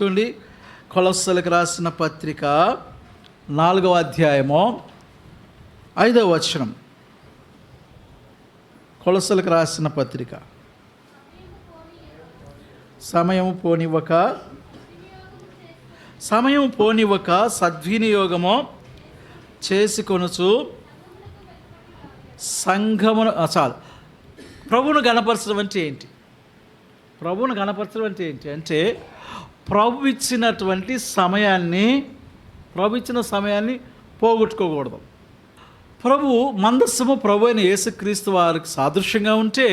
చూడండి, కొలస్సలకు రాసిన పత్రిక 4వ అధ్యాయము 5వ వచనం. కొలస్సలకు రాసిన పత్రిక. సమయం పోనివ్వక సద్వినియోగము చేసుకొనుచు సంఘమును ప్రభువును గణపరచడం అంటే ఏంటి? ప్రభువును గణపరచడం అంటే ఏంటి అంటే ప్రభు ఇచ్చిన సమయాన్ని పోగొట్టుకోకూడదు. మందస్సము ప్రభు అయిన యేసుక్రీస్తు వారికి సాదృశ్యంగా ఉంటే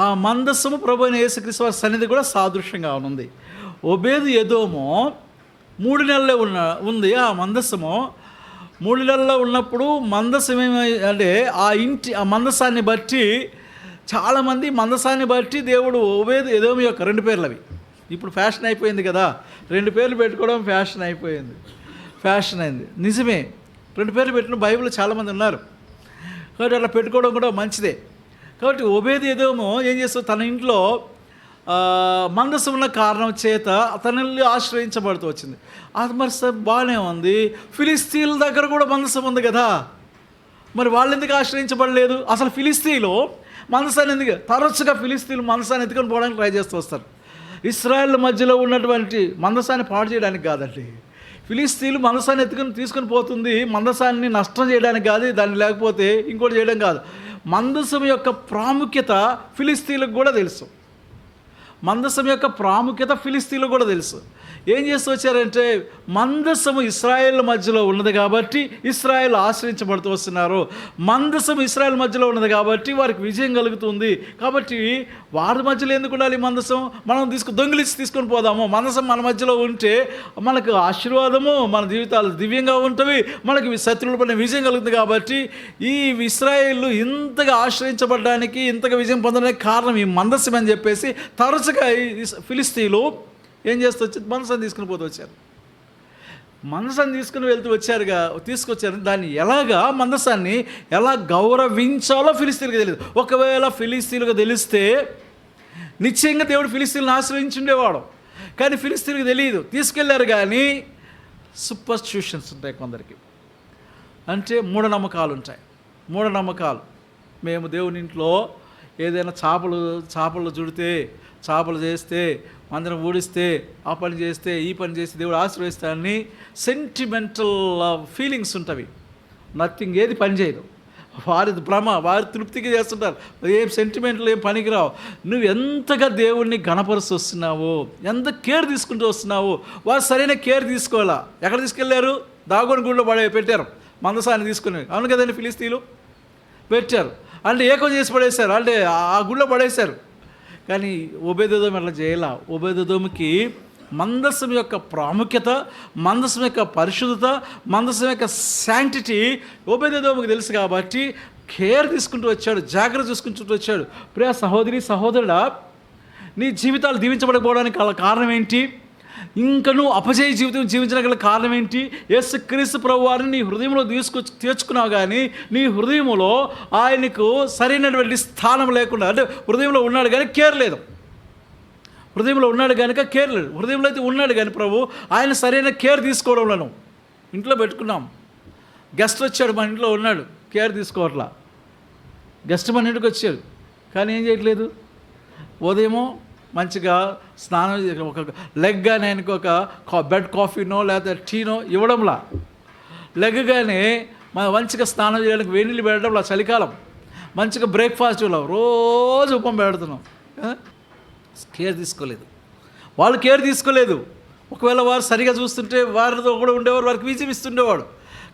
ఆ మందస్సము ప్రభు అయిన యేసుక్రీస్తు వారి సన్నిధి కూడా సాదృశ్యంగా ఉంది. ఓబేదు ఎదోము 3 నెలలే ఉంది. ఆ మందస్సము 3 నెలల్లో ఉన్నప్పుడు మందసం అంటే ఆ మందసాన్ని బట్టి చాలామంది మందసాన్ని బట్టి దేవుడు ఓబేదు ఎదోము యొక్క 2 పేర్లు అవి. ఇప్పుడు ఫ్యాషన్ అయిపోయింది కదా, 2 పేర్లు పెట్టుకోవడం ఫ్యాషన్ అయింది. నిజమే, 2 పేర్లు పెట్టిన బైబిల్లో చాలామంది ఉన్నారు కాబట్టి అట్లా పెట్టుకోవడం కూడా మంచిదే. కాబట్టి ఓబేదు ఎదోము ఏం చేస్తాడు, తన ఇంట్లో మందసం ఉన్న కారణం చేత తనని ఆశ్రయించబడుతూ వచ్చింది. అది మరి బాగానే ఉంది. ఫిలిస్తీన్ల దగ్గర కూడా మందసం ఉంది కదా, మరి వాళ్ళు ఎందుకు ఆశ్రయించబడలేదు? అసలు ఫిలిస్తీన్లు మందసాన్ని ఎందుకు తరచుగా ఫిలిస్తీన్లు మందసాన్ని ఎత్తుకొని పోవడానికి ట్రై చేస్తూ వస్తారు. ఇశ్రాయేల్ మధ్యలో ఉన్నటువంటి మందసాన్ని పాడు చేయడానికి కాదండి. ఫిలిస్తీన్లు మందసాన్ని తీసుకొని పోతుంది మందసాన్ని నష్టం చేయడానికి కాదు, దాన్ని లేకపోతే ఇంకోటి చేయడం కాదు. మందసం యొక్క ప్రాముఖ్యత ఫిలిస్తీన్లకు కూడా తెలుసు. ఏం చేస్తూ వచ్చారంటే మందసము ఇశ్రాయేల్ మధ్యలో ఉన్నది కాబట్టి ఇశ్రాయేల్ ఆశ్రయించబడుతూ వస్తున్నారు. మందసము ఇశ్రాయేల్ మధ్యలో ఉన్నది కాబట్టి వారికి విజయం కలుగుతుంది. కాబట్టి వారి మధ్యలో ఎందుకు ఉండాలి మందసం? మనం దొంగిలించి తీసుకొని పోదాము. మందసం మన మధ్యలో ఉంటే మనకు ఆశీర్వాదము, మన జీవితాలు దివ్యంగా ఉంటవి, మనకి శత్రువుల పైన విజయం కలుగుతుంది. కాబట్టి ఈ ఇశ్రాయేల్ ఇంతగా ఆశ్రయించబడడానికి, ఇంతగా విజయం పొందడానికి కారణం ఈ మందసం అని చెప్పేసి తరచుగా ఫిలిస్తీన్లు ఏం చేస్తూ వచ్చి మందసాన్ని తీసుకొచ్చారు. దాన్ని మందసాన్ని ఎలా గౌరవించాలో ఫిలిస్తీన్లకు తెలియదు. ఒకవేళ ఫిలిస్తీన్లకు తెలిస్తే నిశ్చయంగా దేవుడు ఫిలిస్తీన్లను ఆశ్రయించుండేవాడు. కానీ ఫిలిస్తీన్లకు తెలియదు. తీసుకెళ్లారు కానీ సూపర్స్టిట్యూషన్స్ ఉంటాయి కొందరికి, అంటే మూఢనమ్మకాలు. మేము దేవుని ఇంట్లో ఏదైనా చేపలు చుడితే, చేపలు చేస్తే, మందిరం ఊడిస్తే, ఆ పని చేస్తే, ఈ పని చేస్తే దేవుడు ఆశీర్వదిస్తాడని సెంటిమెంటల్ ఫీలింగ్స్ ఉంటవి. నథింగ్, ఏది పని చేయదు. వారి తృప్తికి చేస్తుంటారు. ఏం సెంటిమెంట్లు ఏం పనికిరావు. నువ్వు ఎంతగా దేవుణ్ణి గణపరుస్తూ వస్తున్నావు, ఎంత కేర్ తీసుకుంటూ వస్తున్నావు. వారు సరైన కేర్ తీసుకోవాలా. ఎక్కడ తీసుకెళ్లారు? దాగోని గుడిలో పెట్టారు మందసాన్ని తీసుకుని. అవును కదండి, ఫిలిస్తీన్లు పెట్టారు అంటే ఏకం చేసి పడేశారు, అంటే ఆ గుడిలో పడేశారు. కానీ ఓబేదెదోము అట్లా చేయాల. ఓబేదెదోముకి మందసం యొక్క ప్రాముఖ్యత, మందసం యొక్క పరిశుద్ధత, మందసం యొక్క శాంక్టిటీ ఓబేదెదోముకి తెలుసు కాబట్టి కేర్ తీసుకుంటూ వచ్చాడు, జాగ్రత్త చూసుకుంటూ వచ్చాడు. ప్రియ సహోదరి సహోదరుడా, నీ జీవితాలు దీవించబడకపోవడానికి కారణం ఏంటి? ఇంకను అపజయ జీవితం జీవించగల కారణం ఏంటి? యేసుక్రీస్తు ప్రభువారిని నీ హృదయంలో తీర్చుకున్నావు, కానీ నీ హృదయంలో ఆయనకు సరైనటువంటి స్థానం లేకుండా, అంటే హృదయంలో ఉన్నాడు కానీ కేర్ లేదు. హృదయంలో అయితే ఉన్నాడు కానీ ప్రభు ఆయన సరైన కేర్ తీసుకోవడంలో ఇంట్లో పెట్టుకున్నాం. గెస్ట్ వచ్చాడు, మన ఇంట్లో ఉన్నాడు, కేర్ తీసుకోవట్లా. గెస్ట్ మన ఇంటికి వచ్చాడు కానీ ఏం చేయట్లేదు. ఉదయమో మంచిగా స్నానం, ఒక లెగ్గానే ఆయనకు ఒక బెడ్ కాఫీనో లేకపోతే టీనో ఇవ్వడంలా, లెగ్గానే మంచిగా స్నానం చేయడానికి వేడినీళ్ళు పెట్టడంలా, చలికాలం మంచిగా బ్రేక్ఫాస్ట్ రోజు ఉపం పెడుతున్నాం. వాళ్ళు కేర్ తీసుకోలేదు. ఒకవేళ వారు సరిగా చూస్తుంటే వారితో కూడా ఉండేవారు, వారికి విజయం ఇస్తుండేవాడు.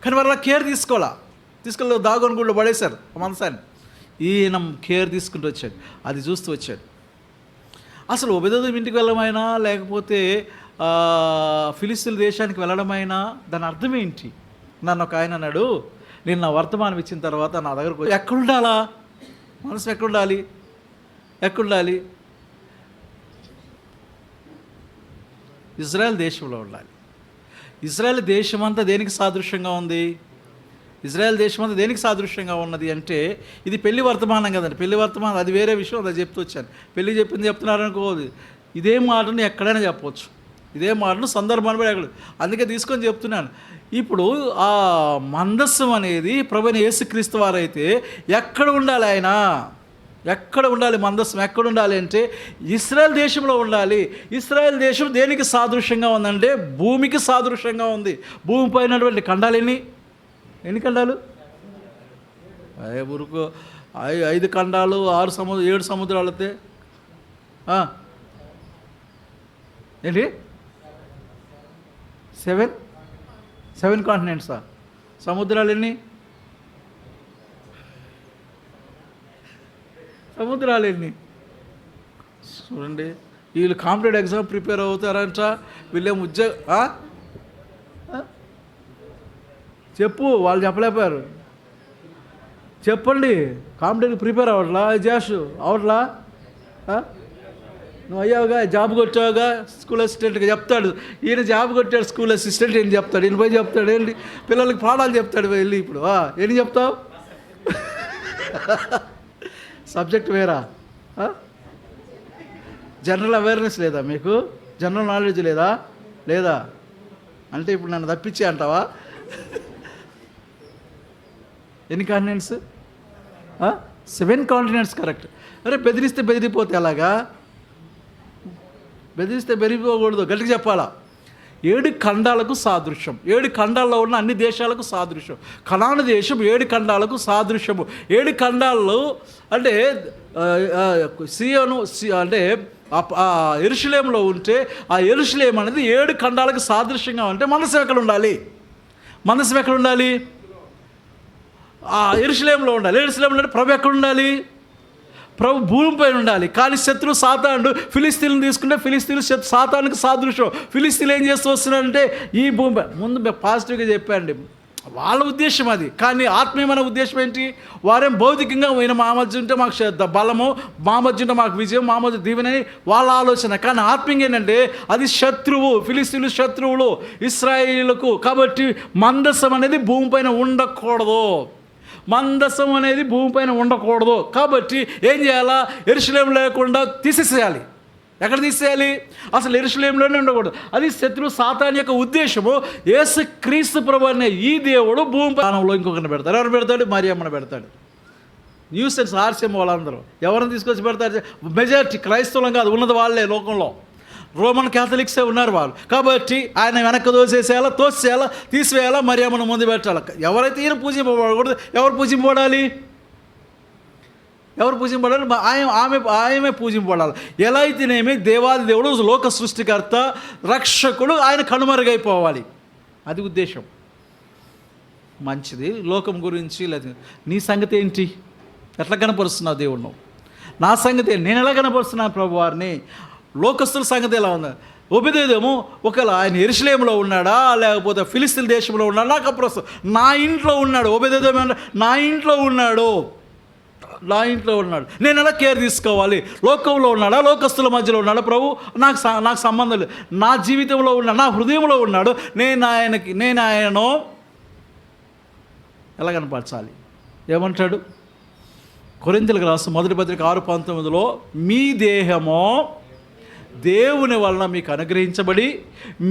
కానీ వారు కేర్ తీసుకోలేదు. దాగోని గుడిలో పడేశారు ఆ మనసాన్ని. ఈయన కేర్ తీసుకుంటూ వచ్చాడు, అది చూస్తూ వచ్చాడు. అసలు ఓబేదెదోము ఇంటికి వెళ్ళడమైనా లేకపోతే ఫిలిస్తీన్ల దేశానికి వెళ్ళడమైనా దాని అర్థం ఏంటి? నన్ను ఒక ఆయన అన్నాడు, నేను నా వర్తమానం ఇచ్చిన తర్వాత నా దగ్గరకు ఎక్కడుండాలా? మనసు ఎక్కడుండాలి? ఇజ్రాయెల్ దేశంలో ఉండాలి. ఇజ్రాయెల్ దేశం అంతా దేనికి సాదృశ్యంగా ఉంది? ఉన్నది అంటే ఇది పెళ్లి వర్తమానం కదండి. పెళ్లి వర్తమానం అది వేరే విషయం, అది చెప్తూ వచ్చాను. పెళ్లి చెప్తున్నారనుకోదు, ఇదే మాటని ఎక్కడైనా చెప్పవచ్చు. ఇదే మాటను సందర్భాన్ని బట్టి ఎక్కడ, అందుకే తీసుకొని చెప్తున్నాను. ఇప్పుడు ఆ మందస్సం అనేది ప్రభువైన యేసుక్రీస్తు వారైతే ఎక్కడ ఉండాలి? ఆయన ఎక్కడ ఉండాలి? మందస్సం ఎక్కడ ఉండాలి అంటే ఇశ్రాయేల్ దేశంలో ఉండాలి. ఇశ్రాయేల్ దేశం దేనికి సాదృశ్యంగా ఉందంటే భూమికి సాదృశ్యంగా ఉంది. భూమి పైనటువంటి ఖండాలు ఎన్ని ఖండాలు? ఊరుకు 5 ఖండాలు, 7 సముద్రాలు అయితే ఏంటి 7 కాంటినెంట్సా? సముద్రాలు ఎన్ని? సముద్రాలు ఎన్ని? చూడండి, వీళ్ళు కాంపిటేటివ్ ఎగ్జామ్ ప్రిపేర్ అవుతారంట, వీళ్ళేం చెప్పు, వాళ్ళు చెప్పలేపారు. చెప్పండి, కాంపిటేటివ్ ప్రిపేర్ అవ్వట్లా? జాషు అవట్లా? నువ్వు అయ్యావుగా, జాబ్ కొట్టావుగా, స్కూల్ అసిస్టెంట్గా చెప్తాడు. ఈయన జాబ్ కొట్టాడు, స్కూల్ అసిస్టెంట్ ఏం చెప్తాడు? ఈయన పోయి చెప్తాడు ఏంటి? పిల్లలకి పాఠాలు చెప్తాడు వెళ్ళి. ఇప్పుడు ఏం చెప్తావు? సబ్జెక్ట్ వేరా? జనరల్ అవేర్నెస్ లేదా మీకు? జనరల్ నాలెడ్జ్ లేదా అంటే ఇప్పుడు నన్ను తప్పించే అంటావా? ఎన్ని కాంటినెంట్స్? 7 continents correct. అరే బెదిరిస్తే బెదిరిపోతే ఎలాగా? బెదిరిస్తే బెదిరిపోకూడదు, గట్టిగా చెప్పాలా. 7 ఖండాలకు సాదృశ్యం. 7 ఖండాల్లో ఉన్న అన్ని దేశాలకు సాదృశ్యం. కనాను దేశం 7 ఖండాలకు సాదృశ్యము. 7 ఖండాల్లో అంటే సియోను అంటే యెరూషలేములో ఉంటే ఆ యెరూషలేము అనేది 7 ఖండాలకు సాదృశ్యంగా ఉంటే మనసు ఎక్కడ ఉండాలి? మనసు ఎక్కడ ఉండాలి? యెరూషలేములో ఉండాలి. యెరూషలేములో అంటే ప్రభు ఎక్కడ ఉండాలి? ప్రభు భూమిపైన ఉండాలి. కానీ శత్రువు సాతానుడు ఫిలిస్తీన్లు తీసుకుంటే ఫిలిస్తీన్లు సాతానుకు సాదృశ్యం. ఫిలిస్తీన్లు ఏం చేస్తూ వస్తున్నారంటే ఈ భూమిపై ముందు పాజిటివ్గా చెప్పండి, వాళ్ళ ఉద్దేశం అది. కానీ ఆత్మీయమైన ఉద్దేశం ఏంటి? వారేం భౌతికంగా పోయిన మా మధ్య ఉంటే మాకు బలము, మా మధ్య ఉంటే మాకు విజయం, మా మధ్య దీవెనని వాళ్ళ ఆలోచన. కానీ ఆత్మీయంగా ఏంటంటే అది శత్రువు, ఫిలిస్తీన్లు శత్రువులు ఇశ్రాయేలుకు. కాబట్టి మందసం అనేది భూమిపైన ఉండకూడదు. మందసం అనేది భూమిపైన ఉండకూడదు. కాబట్టి ఏం చేయాలా? యెరూషలేము లేకుండా తీసేసేయాలి. ఎక్కడ తీసేయాలి? అసలు యెరూషలేములోనే ఉండకూడదు. అది శత్రు సాతాను యొక్క ఉద్దేశము. యేసుక్రీస్తు ప్రభువు అనే ఈ దేవుడు భూమిపైనంలో ఇంకొకరిని పెడతాడు. ఎవరు పెడతాడు? మరియమ్మను పెడతాడు. న్యూసెన్స్ ఆర్సీఎం వాళ్ళందరూ ఎవరిని తీసుకొచ్చి పెడతారు? మెజారిటీ క్రైస్తవులం కాదు, ఉన్నది వాళ్ళే లోకంలో. రోమన్ క్యాథలిక్సే ఉన్నారు వాళ్ళు. కాబట్టి ఆయన వెనక్కి తోసేయాలా, తీసివేయాలా, మరియమ్మను ముందు పెట్టాలి. ఎవరైతే ఈయన పూజింపబడకూడదు, ఎవరు పూజింపబడాలి? ఆమె పూజింపబడాలి. ఎలా అయితేనేమి దేవాది దేవుడు, లోక సృష్టికర్త, రక్షకుడు, ఆయన కనుమరుగైపోవాలి. అది ఉద్దేశం. మంచిది. లోకం గురించి లేదు. నీ సంగతి ఏంటి? ఎట్లా కనపరుస్తున్నావు దేవుడు? నా సంగతి నేను ఎలా కనపరుస్తున్నాను ప్రభు వారిని? లోకస్తుల సంగతి ఎలా ఉంది? ఒబెదేదోము ఒకవేళ ఆయన యెరూషలేములో ఉన్నాడా లేకపోతే ఫిలిస్తీన్ దేశంలో ఉన్నాడా నాకు అప్పుడు నా ఇంట్లో ఉన్నాడు. ఒబెదేదోము నా ఇంట్లో ఉన్నాడు. నేను ఎలా కేర్ తీసుకోవాలి? లోకంలో ఉన్నాడా, లోకస్తుల మధ్యలో ఉన్నాడా? ప్రభు నాకు సంబంధం లేదు. నా జీవితంలో ఉన్నాడు, నా హృదయంలో ఉన్నాడు. నేను ఆయనను ఎలా కనపరచాలి? ఏమంటాడు? కొరింథీయులకు రాసిన మొదటి పత్రిక 6:19 మీ దేహము దేవుని వలన మీకు అనుగ్రహించబడి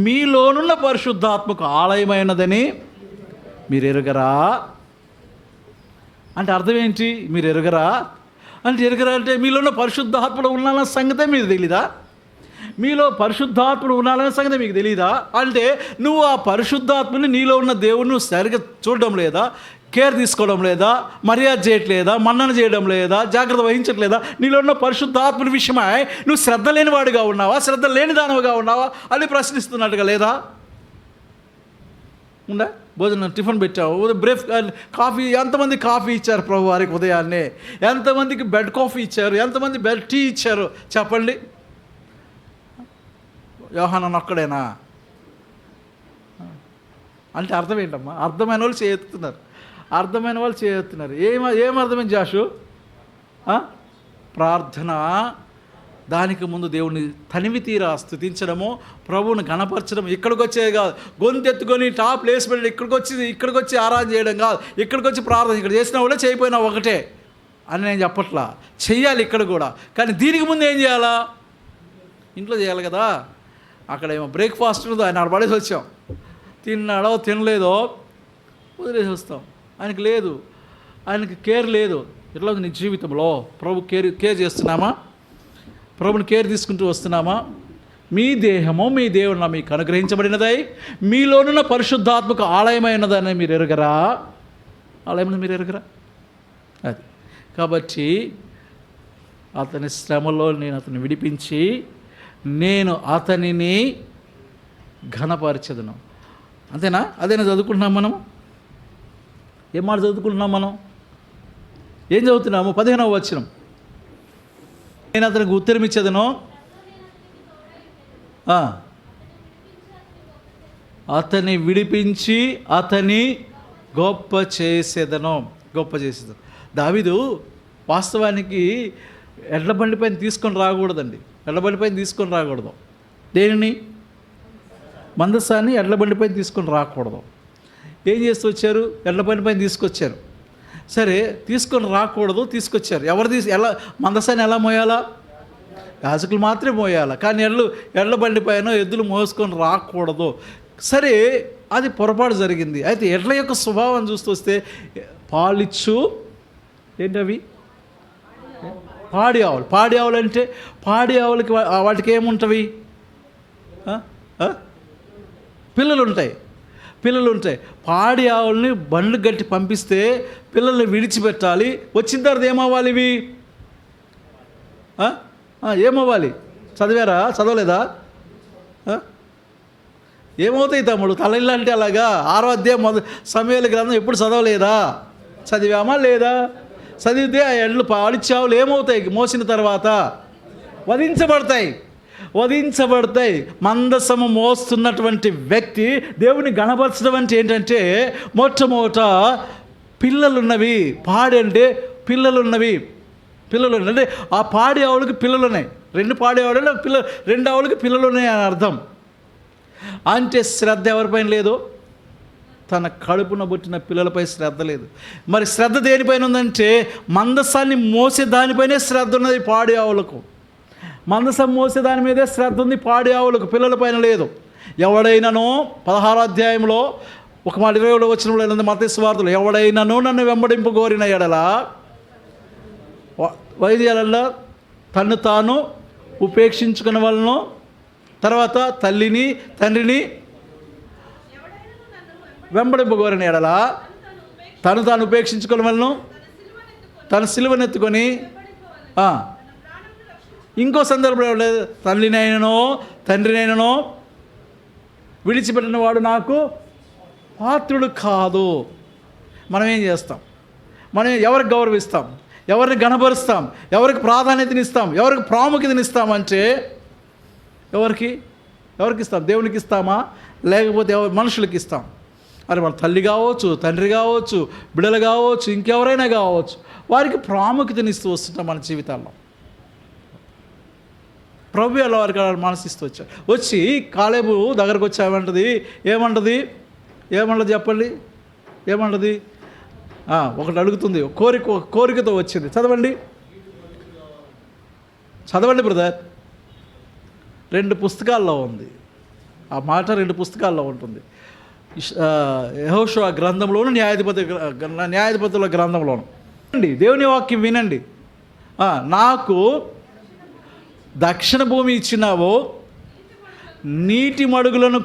మీలోనున్న పరిశుద్ధాత్మకు ఆలయమైనదని మీరు ఎరుగరా? అంటే అర్థం ఏంటి? మీరు ఎరుగరా అంటే మీలో ఉన్న పరిశుద్ధాత్ముడు ఉన్నాలన్న సంగతే మీకు తెలీదా? మీలో పరిశుద్ధాత్ముడు ఉన్నాలన్న సంగతే మీకు తెలీదా? అంటే నువ్వు ఆ పరిశుద్ధాత్ముని, నీలో ఉన్న దేవుని నువ్వు సరిగ్గా చూడడం లేదా? కేర్ తీసుకోవడం లేదా? మర్యాద చేయట్లేదా? మన్నన చేయడం లేదా? జాగ్రత్త వహించట్లేదా? నీలో ఉన్న పరిశుద్ధాత్ముని విషయమై నువ్వు శ్రద్ధ లేనివాడిగా ఉన్నావా, శ్రద్ధ లేని దానివిగా ఉన్నావా అని ప్రశ్నిస్తున్నట్టుగా లేదా? ఉందా? భోజనం టిఫిన్ పెట్టావు, కాఫీ, ఎంతమంది కాఫీ ఇచ్చారు ప్రభు వారికి ఉదయాన్నే? ఎంతమందికి బెడ్ కాఫీ ఇచ్చారు? ఎంతమంది బెడ్ టీ ఇచ్చారు? చెప్పండి. యోహానన్ ఒక్కడేనా? అంటే అర్థం ఏంటమ్మా? అర్థమైన వాళ్ళు చేయెత్తుతున్నారు. ఏం అర్థమైంది జాషు? ప్రార్థన, దానికి ముందు దేవుని తనివి తీరా స్థుతించడము, ప్రభువుని గణపరచడం. ఇక్కడికి వచ్చే కాదు, గొంతెత్తుకొని టాప్ లేసి పెట్టి ఇక్కడికి వచ్చి ఆరాధన చేయడం కాదు. ఇక్కడికి వచ్చి ప్రార్థన, ఇక్కడ చేసినా కూడా చేయకపోయినా ఒకటే అని నేను చెప్పట్లా. చెయ్యాలి ఇక్కడ కూడా. కానీ దీనికి ముందు ఏం చేయాలా? ఇంట్లో చేయాలి కదా. అక్కడేమో బ్రేక్ఫాస్ట్ ఉందో ఆయన పడేసి వచ్చాం, తిన్నాడో తినలేదో వదిలేసి వస్తాం. ఆయనకి లేదు, ఆయనకి కేర్ లేదు. ఇట్లా నీ జీవితంలో ప్రభు కేర్ చేస్తున్నామా? ప్రభుని కేర్ తీసుకుంటూ వస్తున్నామా? మీ దేహము మీ దేవుడు మీకు అనుగ్రహించబడినదై మీలోనున్న పరిశుద్ధాత్మక ఆలయమైనదని మీరు ఎరుగరా? ఆలయమని మీరు ఎరుగరా? అది కాబట్టి అతని శ్రమలో నేను అతన్ని విడిపించి నేను అతనిని ఘనపరచెదను. అంతేనా? అదేనా చదువుకుంటున్నాం మనం? ఏం మాట చదువుకుంటున్నాం మనం? ఏం చదువుతున్నాము? 15వ వచనం, నేను అతనికి ఉత్తరం ఇచ్చేదను, అతని విడిపించి అతని గొప్ప చేసేదను. దావీదు వాస్తవానికి ఎడ్ల బండి పైన తీసుకొని రాకూడదండి. ఎడ్ల బండి పైన తీసుకొని రాకూడదు. దేనిని? మందసాన్ని ఎడ్ల బండి పైన తీసుకొని రాకూడదు. ఏం చేస్తూ వచ్చారు? ఎడ్ల బండి పైన తీసుకొచ్చారు. సరే, తీసుకొని రాకూడదు, తీసుకొచ్చారు. ఎలా మందసాన్ని ఎలా మోయాలా? యాజకులు మాత్రమే మోయాలి. కానీ ఎడ్ల బండి పైన ఎద్దులు మోసుకొని రాకూడదు. సరే, అది పొరపాటు జరిగింది. అయితే ఎడ్ల యొక్క స్వభావం చూస్తూ వస్తే పాలిచ్చు ఏంటవి? పాడి ఆవులు. పాడి ఆవులు అంటే పాడి ఆవులకి వాటికి ఏముంటవి? పిల్లలు ఉంటాయి. పాడి ఆవుల్ని బండ్లు గట్టి పంపిస్తే పిల్లల్ని విడిచిపెట్టాలి. వచ్చిన తర్వాత ఏమవ్వాలి? ఇవి ఏమవ్వాలి? చదివారా? చదవలేదా? ఏమవుతాయి తమ్ముడు? తలయిల్లు అంటే అలాగా 6వ అధ్యాయం సమూయేలు గ్రంథం ఎప్పుడు చదవలేదా? చదివామా లేదా? చదివితే ఆ ఎడ్లు పాలిచ్చావులు ఏమవుతాయి? మోసిన తర్వాత వధించబడతాయి. మందసము మోస్తున్నటువంటి వ్యక్తి దేవుని గణపరచడం అంటే ఏంటంటే మొట్టమొదట పిల్లలున్నవి. పాడి అంటే పిల్లలున్నవి. అంటే ఆ పాడి ఆవులకి పిల్లలు ఉన్నాయి. 2 పాడి ఆవులు 2 ఆవులకి పిల్లలు ఉన్నాయి అని అర్థం. అంటే శ్రద్ధ ఎవరిపైన లేదు? తన కడుపున పుట్టిన పిల్లలపై శ్రద్ధ లేదు. మరి శ్రద్ధ దేనిపైన ఉందంటే మందసాన్ని మోసే దానిపైనే శ్రద్ధ ఉన్నది పాడి ఆవులకు. మందసం మోసే దాని మీదే శ్రద్ధ ఉంది పాడి ఆవులకు, పిల్లలపైన లేదు. ఎవడైనానో 16వ అధ్యాయంలో ఒక మాట 27వ వచనంలో మత్తయి సువార్తలో, ఎవడైనానో నన్ను వెంబడింపగోరిన ఎడల వైద్యాలలో తను తాను ఉపేక్షించుకున్న వాళ్ళను, తర్వాత తల్లిని తండ్రిని వెంబడింపగోరిన ఎడల తను తాను ఉపేక్షించుకున్న వాళ్ళను, తన సిలువనెత్తుకొని ఇంకో సందర్భంలో తల్లినైననో తండ్రినైననో విడిచిపెట్టిన వాడు నాకు పాత్రుడు కాదు. మనం ఏం చేస్తాం? మనం ఎవరికి గౌరవిస్తాం? ఎవరిని గణపరుస్తాం? ఎవరికి ప్రాధాన్యతనిస్తాం? ఎవరికి ప్రాముఖ్యతనిస్తామంటే ఎవరికి ఇస్తాం? దేవునికి ఇస్తామా? లేకపోతే మనుషులకి ఇస్తాం? అది మన తల్లి కావచ్చు, తండ్రి కావచ్చు, బిడ్డలు కావచ్చు, ఇంకెవరైనా కావచ్చు, వారికి ప్రాముఖ్యతనిస్తూ వస్తుంటాం మన జీవితాల్లో. ప్రభు అలా వారికి మనసిస్తూ వచ్చి కాలేబు దగ్గరకు వచ్చి ఏమంటది చెప్పండి. ఏమంటది? ఒకటి అడుగుతుంది, కోరికతో వచ్చింది. చదవండి బ్రదర్. 2 పుస్తకాల్లో ఉంది ఆ మాట. 2 పుస్తకాల్లో ఉంటుంది. యెహోషువ గ్రంథంలోను, న్యాయాధిపతుల గ్రంథంలోను. దేవుని వాక్యం వినండి. నాకు దక్షిణ భూమి ఇచ్చినావో నీటి మడుగులను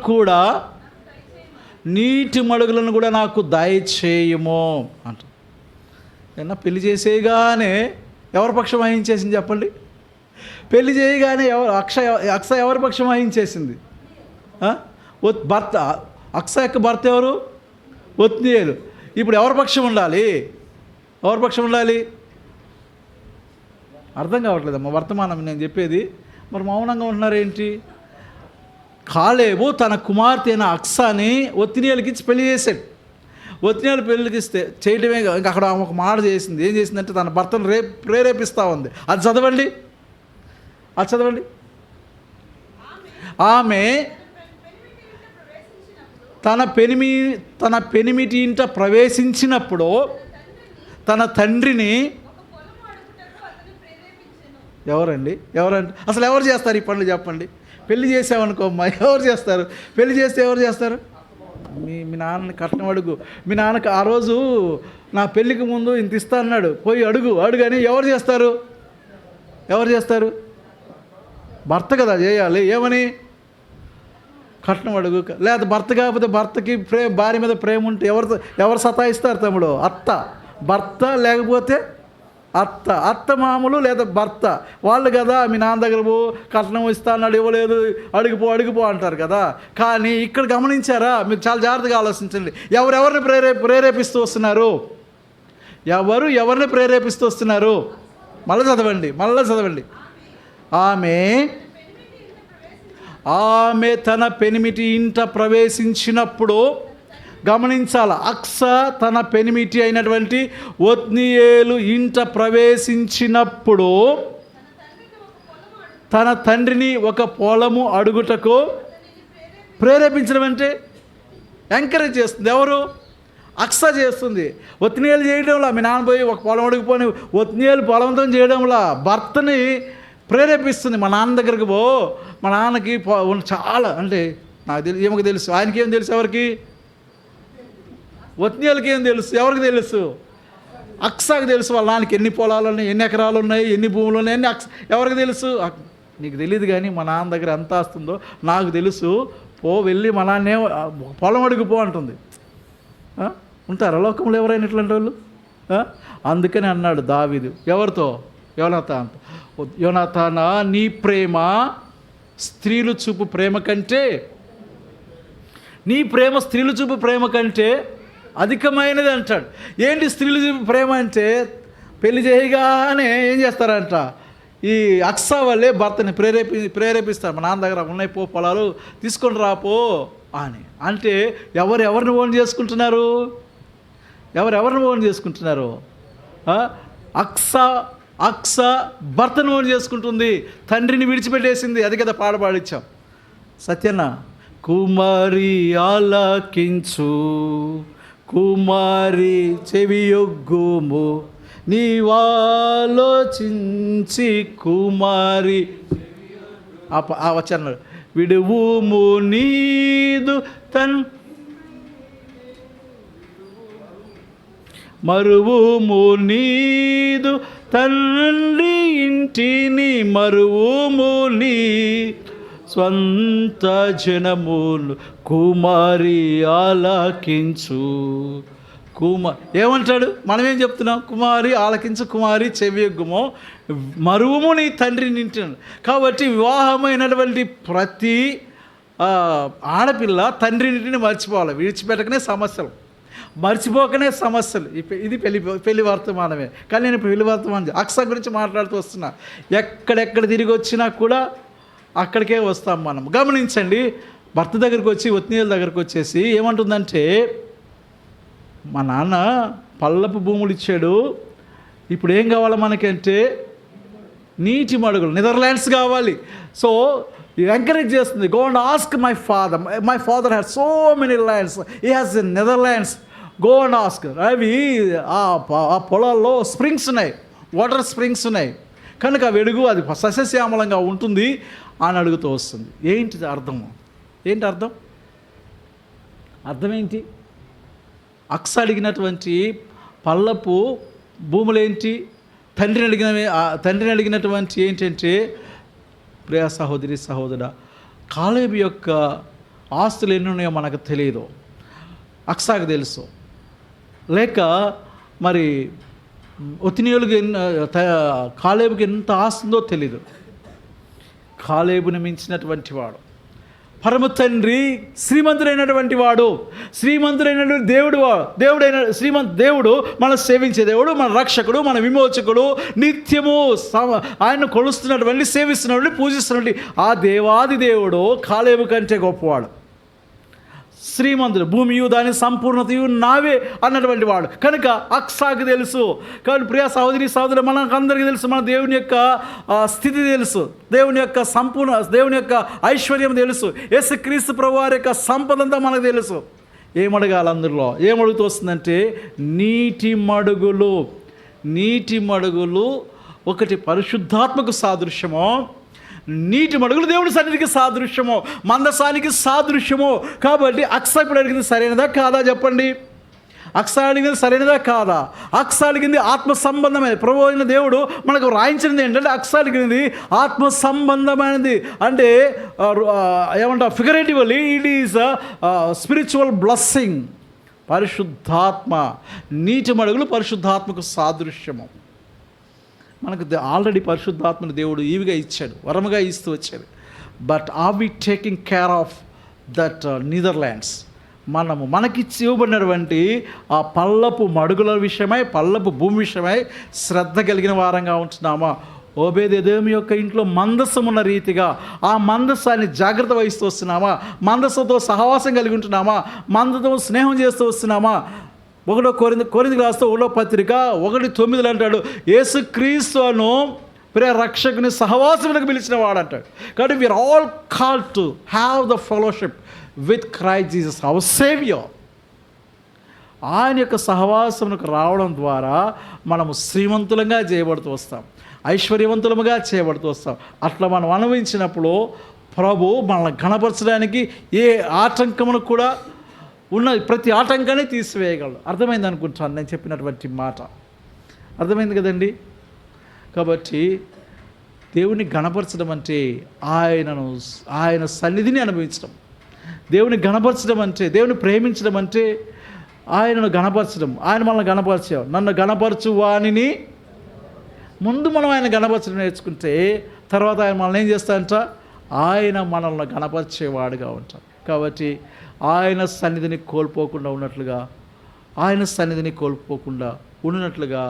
కూడా నాకు దయచేయము అంట. ఏమన్నా పెళ్లి చేసేయగానే ఎవరి పక్షం వహించేసింది చెప్పండి? పెళ్లి చేయగానే అక్ష ఎవరి పక్షం వహించేసింది? భర్త. అక్ష యొక్క భర్త ఎవరు? ఒత్నీయేలు. ఇప్పుడు ఎవరి పక్షం ఉండాలి? అర్థం కావట్లేదమ్మా వర్తమానం నేను చెప్పేది. మరి మౌనంగా ఉంటున్నారేంటి? కాలేబు తన కుమార్తె అయిన అక్సాని ఒత్నీయేలుకి ఇచ్చి పెళ్లి చేశాడు. ఒత్నీయేలు పెళ్లికి చేయడమే ఇంకా అక్కడ ఒక మాట చేసింది. ఏం చేసిందంటే తన భర్తను ప్రేరేపిస్తూ ఉంది. అది చదవండి. ఆమె తన పెనిమిటి ఇంట ప్రవేశించినప్పుడు తన తండ్రిని ఎవరండి అసలు ఎవరు చేస్తారు ఈ పనులు చెప్పండి? పెళ్లి చేసావనుకో అమ్మా, ఎవరు చేస్తారు? పెళ్లి చేస్తే ఎవరు చేస్తారు? మీ నాన్నని కట్నం అడుగు. మీ నాన్నకి ఆ రోజు నా పెళ్ళికి ముందు ఇంత ఇస్తా అన్నాడు, పోయి అడుగు అని ఎవరు చేస్తారు? ఎవరు చేస్తారు? భర్త కదా చేయాలి. ఏమని? కట్నం అడుగు. లేదా భర్త కాకపోతే భర్తకి భార్య మీద ప్రేమ ఉంటే ఎవరు సతాయిస్తారు తమ్ముడు? అత్త. భర్త లేకపోతే అత్త మామూలు లేదా భర్త వాళ్ళు కదా. మీ నాన్న దగ్గర పో, కట్నం ఇస్తా అన్నాడు, ఇవ్వలేదు, అడుగుపో అంటారు కదా. కానీ ఇక్కడ గమనించారా? మీరు చాలా జాగ్రత్తగా ఆలోచించండి. ఎవరెవరిని ప్రేరేపిస్తూ వస్తున్నారు? ఎవరిని ప్రేరేపిస్తూ వస్తున్నారు? మళ్ళీ చదవండి. ఆమె తన పెనిమిటి ఇంట ప్రవేశించినప్పుడు గమనించాల. అక్స తన పెనిమిటి అయినటువంటి ఒత్నీయేలు ఇంట ప్రవేశించినప్పుడు తన తండ్రిని ఒక పొలము అడుగుటకు ప్రేరేపించడం అంటే ఎంకరేజ్ చేస్తుంది. ఎవరు? అక్స చేస్తుంది. ఒత్నీయేలు చేయడంలా, మీ నాన్న పోయి ఒక పొలం అడుగుపోని ఒత్నీయేలు పొలంతో చేయడంలా భర్తని ప్రేరేపిస్తుంది. మా నాన్న దగ్గరికి పో, మా నాన్నకి చాలా అంటే నాకు తెలుసు, ఏమకు తెలుసు, ఆయనకేం తెలుసు? ఎవరికి? ఒత్నీయేలకి ఏం తెలుసు? ఎవరికి తెలుసు? అక్సాకి తెలుసు. వాళ్ళ నాన్నకి ఎన్ని పొలాలు ఉన్నాయి, ఎన్ని ఎకరాలు ఉన్నాయి, ఎన్ని భూములు ఉన్నాయి, అన్ని ఎవరికి తెలుసు? నీకు తెలియదు, కానీ మా నాన్న దగ్గర ఎంత వస్తుందో నాకు తెలుసు. పో, వెళ్ళి మా నాన్నే పొలం అడుగుపో అంటుంది. ఉంటారా లోకంలో ఎవరైనా ఇట్లాంటి వాళ్ళు? అందుకని అన్నాడు దావీదు ఎవరితో? యోనాతానా, నీ ప్రేమ స్త్రీలు చూపు ప్రేమ కంటే అధికమైనది అంటాడు. ఏంటి స్త్రీలు చూపు ప్రేమ అంటే? పెళ్లి చేయగానే ఏం చేస్తారంట? ఈ అక్స వాళ్ళే భర్తని ప్రేరేపిస్తారు. మా నాన్న దగ్గర ఉన్నాయి, పో పొలాలు తీసుకొని రాపో అని. అంటే ఎవరిని ఓన్ చేసుకుంటున్నారు? అక్స భర్తను ఓన్ చేసుకుంటుంది, తండ్రిని విడిచిపెట్టేసింది. అది కదా పాడిచ్చాం సత్యన్న. కుమారి ఆలకించు, కుమారి చెవియొగ్గుము, నీవాలోచించి కుమారి వచ్చాడు. విడువుము నీదు మరువుము నీదు తండ్రి ఇంటిని, మరువుము నీ స్వంత జనములు, కుమారి ఆలకించు. ఏమంటాడు? మనమేం చెప్తున్నాం? కుమారి ఆలకించు, కుమారి చెవియొగ్గుము, మరువుము నీ తండ్రి నింటిను. కాబట్టి వివాహమైనటువంటి ప్రతి ఆడపిల్ల తండ్రినింటిని మర్చిపోవాలి. విడిచిపెట్టకనే సమస్యలు, మర్చిపోకనే సమస్యలు. ఇది పెళ్లి వర్తమానమే. కానీ నేను పెళ్లి వర్తమానం అక్స గురించి మాట్లాడుతూ వస్తున్నా. ఎక్కడెక్కడ తిరిగి వచ్చినా కూడా అక్కడికే వస్తాం మనం. గమనించండి, భర్త దగ్గరికి వచ్చి ఒత్నీయేలు దగ్గరికి వచ్చేసి ఏమంటుందంటే, మా నాన్న పల్లపు భూములు ఇచ్చాడు, ఇప్పుడు ఏం కావాలి మనకంటే నీటి మడుగులు, నెదర్లాండ్స్ కావాలి. సో ఎంకరేజ్ చేస్తుంది. Go and ask my father has so many lands, he has in Netherlands, go and ask. అవి ఆ పొలాల్లో స్ప్రింగ్స్ ఉన్నాయి, వాటర్ స్ప్రింగ్స్ ఉన్నాయి కనుక వెడుగు, అది సస్యశ్యామలంగా ఉంటుంది అని అడుగుతూ వస్తుంది. ఏంటిది అర్థం? అర్థం ఏంటి? అక్స అడిగినటువంటి పల్లపు భూములేంటి? తండ్రిని అడిగినటువంటి ఏంటంటే, ప్రియ సహోదరి సహోదరుడా, కాలేబు యొక్క ఆస్తులు ఎన్ని ఉన్నాయో మనకు తెలియదు, అక్సాకు తెలుసు. లేక మరి ఒత్నీయేలుకి కాలేబుకి ఎంత ఆస్తుందో తెలీదు. కాలేబుని మించినటువంటి వాడు, పరమ తండ్రి, శ్రీమంతుడైనటువంటి దేవుడు మనం సేవించే దేవుడు, మన రక్షకుడు, మన విమోచకుడు, నిత్యము ఆయన్ను కొలుస్తున్నటువంటి, సేవిస్తున్నటువంటి, పూజిస్తున్నటువంటి ఆ దేవాది దేవుడు కాలేబు కంటే గొప్పవాడు. శ్రీమంతుడు, భూమియు దాని సంపూర్ణతయు నావే అన్నటువంటి వాడు కనుక అక్సాకు తెలుసు. కాబట్టి ప్రియ సహోదరి సహోదరు, మనకందరికీ తెలుసు, మన దేవుని యొక్క స్థితి తెలుసు, దేవుని యొక్క ఐశ్వర్యం తెలుసు, యేసుక్రీస్తు ప్రభువారి యొక్క సంపద అంతా మనకు తెలుసు. ఏమడగాలి? అందులో ఏమడుగుతూ వస్తుందంటే నీటి మడుగులు. ఒకటి పరిశుద్ధాత్మకు సాదృశ్యమో, నీటి మడుగులు దేవుని సన్నిధికి సాదృశ్యము, మందసానికి సాదృశ్యము. కాబట్టి అక్స ఇప్పుడు అడిగింది సరైనదా కాదా చెప్పండి? అక్స అడిగింది సరైనదా కాదా? అక్స అడిగింది ఆత్మ సంబంధమైనది. ప్రభు అయిన దేవుడు మనకు రాయించినది ఏంటంటే అక్స అడిగినది ఆత్మ సంబంధమైనది. అంటే ఏమంటారు, figuratively it is spiritual blessing. పరిశుద్ధాత్మ, నీటి మడుగులు పరిశుద్ధాత్మకు సాదృశ్యము. మనకు ఆల్రెడీ పరిశుద్ధాత్మను దేవుడు ఈవిగా ఇచ్చాడు, వరముగా ఇస్తూ వచ్చాడు. But are we taking care of that Netherlands? మనకిచ్చి ఇవ్వబడినటువంటి ఆ పల్లపు మడుగుల విషయమై, పల్లపు భూమి విషయమై శ్రద్ధ కలిగిన వారంగా ఉంటున్నామా? ఓబేదెదోము యొక్క ఇంట్లో మందసం ఉన్న రీతిగా ఆ మందసాన్ని జాగ్రత్త వహిస్తూ వస్తున్నామా? మందసంతో సహవాసం కలిగి ఉంటున్నామా? మందతో స్నేహం చేస్తూ వస్తున్నామా? 1 కొరింథీయులకు రాస్తూ 1వ పత్రిక 1:9 అంటాడు, యేసుక్రీస్తు అను ప్రియ రక్షకుని సహవాసములకు పిలిచిన వాడు అంటాడు. కాబట్టి we are all called to have the fellowship with Christ Jesus our saviour. ఆయన యొక్క సహవాసమునకు రావడం ద్వారా మనము శ్రీమంతులంగా చేయబడుతూ వస్తాం, ఐశ్వర్యవంతులముగా చేయబడుతూ వస్తాం. అట్లా మనం అనుభవించినప్పుడు ప్రభు మనల్ని ఘనపరచడానికి ఏ ఆటంకమును కూడా ఉన్న ప్రతి ఆటంకాన్ని తీసివేయగలడు. అర్థమైంది అనుకుంటాను నేను చెప్పినటువంటి మాట, అర్థమైంది కదండి? కాబట్టి దేవుని ఘనపరచడం అంటే ఆయన సన్నిధిని అనుభవించడం. దేవుని ఘనపరచడం అంటే, దేవుని ప్రేమించడం అంటే ఆయనను ఘనపరచడం. ఆయన మనల్ని ఘనపరిచావు. నన్ను ఘనపరచు వానిని ముందు మనం ఆయన ఘనపరచడం నేర్చుకుంటే తర్వాత ఆయన మనల్ని ఏం చేస్తాడంట? ఆయన మనల్ని ఘనపరిచేవాడుగా ఉంటాడు. కాబట్టి ఆయన సన్నిధిని కోల్పోకుండా ఉన్నట్లుగా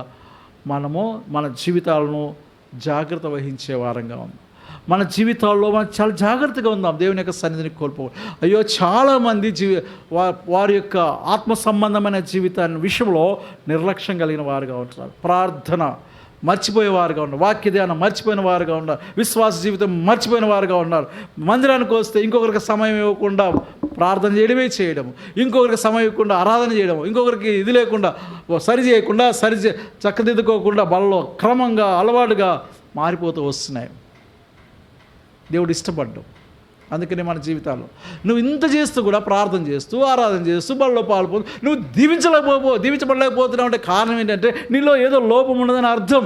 మనము మన జీవితాలను జాగ్రత్త వహించే వారంగా ఉన్నాం. మన జీవితాల్లో మనం చాలా జాగ్రత్తగా ఉందాం. దేవుని యొక్క సన్నిధిని అయ్యో చాలామంది వారి యొక్క ఆత్మ సంబంధమైన జీవితాన్ని విషయంలో నిర్లక్ష్యం కలిగిన వారుగా ఉంటున్నారు. ప్రార్థన మర్చిపోయేవారుగా ఉన్నారు, వాక్య ధ్యానం మర్చిపోయిన వారుగా ఉన్నారు, విశ్వాస జీవితం మర్చిపోయిన వారుగా ఉన్నారు. మందిరానికి వస్తే ఇంకొకరికి సమయం ఇవ్వకుండా ప్రార్థన చేయడము, ఇంకొకరికి సమయం ఇవ్వకుండా ఆరాధన చేయడము, ఇంకొకరికి ఇది లేకుండా చక్కదిద్దుకోకుండా బలలో క్రమంగా అలవాటుగా మారిపోతూ వస్తున్నాయి. దేవుడు ఇష్టపడ్డావు. అందుకనే మన జీవితాల్లో నువ్వు ఇంత చేస్తూ కూడా ప్రార్థన చేస్తూ ఆరాధన చేస్తూ బలలో పాల్పోతూ నువ్వు దీవించబడలేకపోతున్నావు అంటే కారణం ఏంటంటే నీలో ఏదో లోపం ఉన్నదని అర్థం.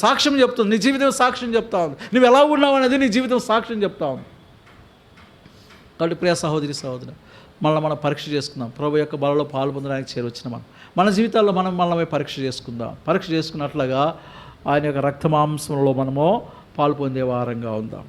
సాక్ష్యం చెప్తుంది, నీ జీవితం సాక్ష్యం చెప్తా ఉంది. నువ్వు ఎలా ఉన్నావు అనేది నీ జీవితం సాక్ష్యం చెప్తా ఉంది. కాబట్టి ప్రియ సహోదరి మనం పరీక్ష చేసుకుందాం. ప్రభు యొక్క బలలో పాల్పొందడానికి చేరొచ్చిన మన జీవితాల్లో మనమే పరీక్ష చేసుకున్నట్లుగా ఆయన యొక్క రక్తమాంసంలో మనము పాల్పొందే వారంగా ఉందాం.